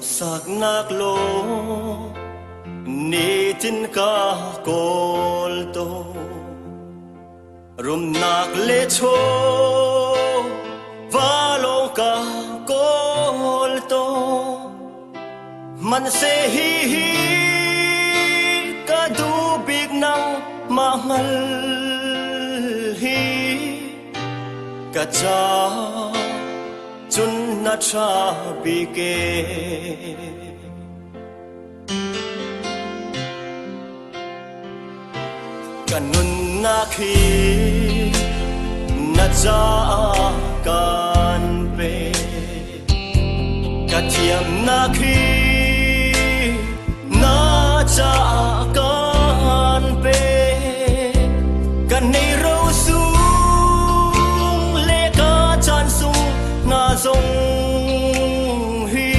sak nak lo ni tin ka kol to rum nak le cho va lo ka kol to man se hi ka du big nang mahal hi ka cha chun na cha bi ke kanun na khi na cha kan pe ka thiam na khi na cha kan pe kan nei ro su le ka chan sung na zong hi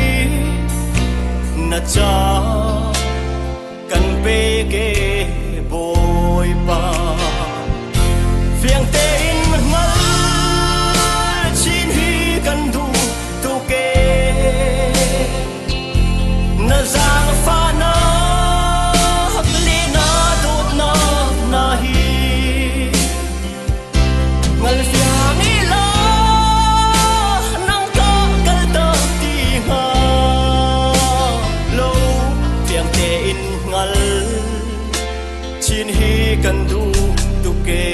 na cha kan pe ke bồi ba phiền tên ngân chín hi cần đủ tu kê na giang pha na li na tut na na hi ngal phiang i la nang ka kal ta ti ha lo phiền tên ngal chín hi cần đủ tu kê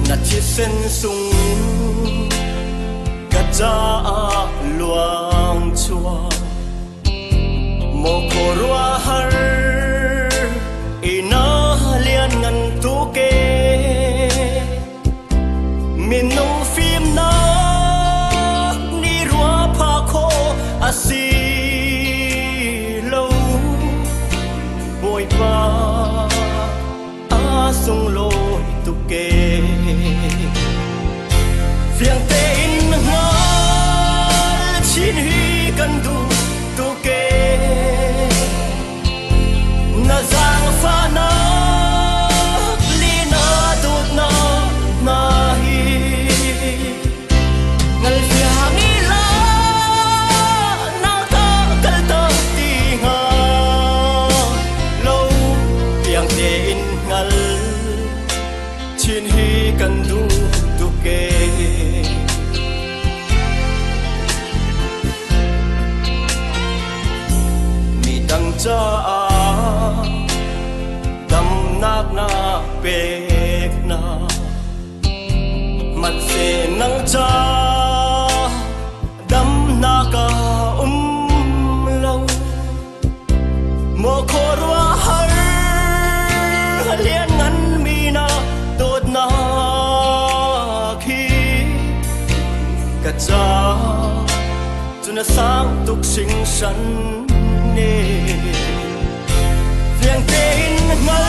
na chiết sen sung cắt cha luang chua mo korua har ina lian ngan tu ke min nong phim na ni rua pha kho asi lo boi pa a sung lo tu ke phiang te in ngal chin hi kan du tu ke na giang pha na li na tut na na hi ngal phiang i la na ta kal ta ti nga lo phiang te in ngal chin hi kan du tu ke mi dang cha dam nak na pek na mat se nang cha dam na ka lo mo khorwa har lian ngan mi na tot na khi ka cha chuna sang tuk sing san ne phiang te in ngal